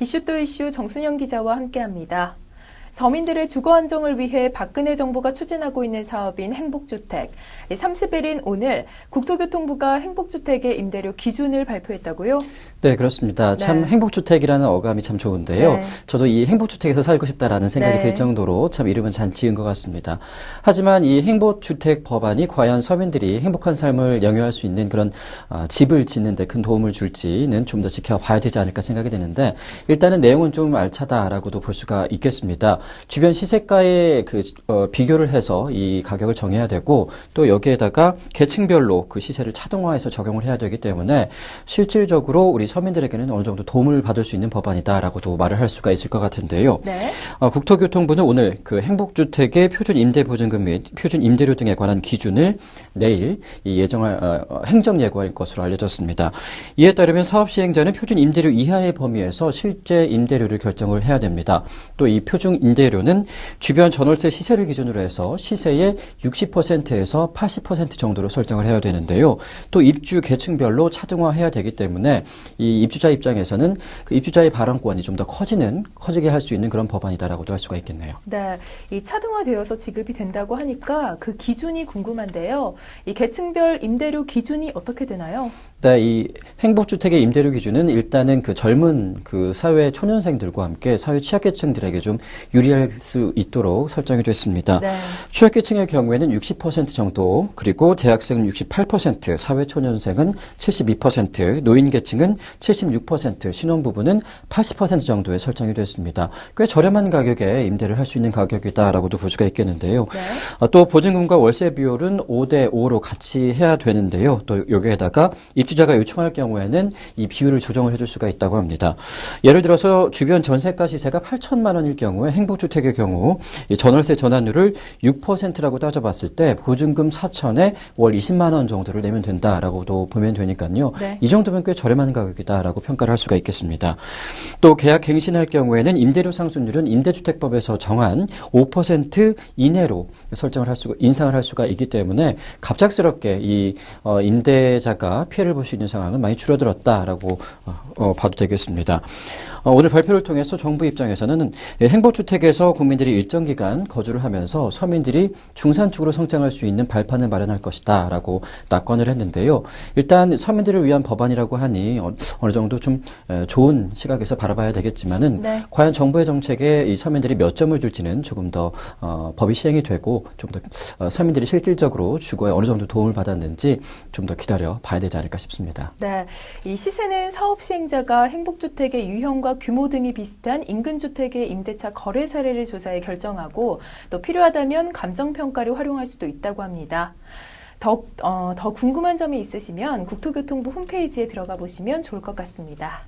이슈 또 이슈 정순영 기자와 함께합니다. 서민들의 주거 안정을 위해 박근혜 정부가 추진하고 있는 사업인 행복주택. 30일인 오늘 국토교통부가 행복주택의 임대료 기준을 발표했다고요? 네, 그렇습니다. 참 행복주택이라는 어감이 참 좋은데요. 저도 이 행복주택에서 살고 싶다라는 생각이 들 정도로 참 이름은 잘 지은 것 같습니다. 하지만 이 행복주택 법안이 과연 서민들이 행복한 삶을 영위할 수 있는 그런 집을 짓는 데 큰 도움을 줄지는 좀 더 지켜봐야 되지 않을까 생각이 드는데, 일단은 내용은 좀 알차다라고도 볼 수가 있겠습니다. 주변 시세가에 비교를 해서 이 가격을 정해야 되고, 또 여기에다가 계층별로 그 시세를 차등화해서 적용을 해야 되기 때문에 실질적으로 우리 서민들에게는 어느 정도 도움을 받을 수 있는 법안이다라고도 말을 할 수가 있을 것 같은데요. 국토교통부는 오늘 그 행복주택의 표준 임대보증금 및 표준 임대료 등에 관한 기준을 내일 행정 예고할 것으로 알려졌습니다. 이에 따르면 사업 시행자는 표준 임대료 이하의 범위에서 실제 임대료를 결정을 해야 됩니다. 또 이 표준 임대료는 주변 전월세 시세를 기준으로 해서 시세의 60%에서 80% 정도로 설정을 해야 되는데요. 또 입주 계층별로 차등화해야 되기 때문에 이 입주자 입장에서는 그 입주자의 발언권이 좀 더 커지게 할 수 있는 그런 법안이다라고도 할 수가 있겠네요. 네, 이 차등화되어서 지급이 된다고 하니까 그 기준이 궁금한데요. 이 계층별 임대료 기준이 어떻게 되나요? 네, 이 행복주택의 임대료 기준은 일단은 그 젊은 그 사회 초년생들과 함께 사회 취약계층들에게 좀 유리할 수 있도록 설정이 됐습니다. 취약계층의 경우에는 60% 정도, 그리고 대학생은 68%, 사회 초년생은 72%, 노인계층은 76%, 신혼부부는 80% 정도에 설정이 됐습니다. 꽤 저렴한 가격에 임대를 할 수 있는 가격이다라고도 볼 수가 있겠는데요. 또 보증금과 월세 비율은 5대5로 같이 해야 되는데요. 또 여기에다가 입주자가 요청할 경우에는 이 비율을 조정을 해줄 수가 있다고 합니다. 예를 들어서 주변 전세가 시세가 8천만 원일 경우에 행복주택의 경우 이 전월세 전환율을 6%라고 따져봤을 때 보증금 4천에 월 20만 원 정도를 내면 된다라고도 보면 되니까요. 이 정도면 꽤 저렴한 가격이다라고 평가를 할 수가 있겠습니다. 또 계약 갱신할 경우에는 임대료 상승률은 임대주택법에서 정한 5% 이내로 인상을 할 수가 있기 때문에 갑작스럽게 이 임대자가 피해를 볼 수 있는 상황은 많이 줄어들었다라고 봐도 되겠습니다. 오늘 발표를 통해서 정부 입장에서는 행복주택에서 국민들이 일정 기간 거주를 하면서 서민들이 중산층으로 성장할 수 있는 발판을 마련할 것이다 라고 낙관을 했는데요. 일단 서민들을 위한 법안이라고 하니 어느 정도 좀 좋은 시각에서 바라봐야 되겠지만은 과연 정부의 정책에 이 서민들이 몇 점을 줄지는 조금 더 법이 시행이 되고 좀 더 서민들이 실질적으로 주거에 어느 정도 도움을 받았는지 좀 더 기다려 봐야 되지 않을까 싶습니다. 네, 이 시세는 사업 시행자가 행복주택의 유형과 규모 등이 비슷한 인근주택의 임대차 거래 사례를 조사해 결정하고, 또 필요하다면 감정평가를 활용할 수도 있다고 합니다. 더 궁금한 점이 있으시면 국토교통부 홈페이지에 들어가 보시면 좋을 것 같습니다.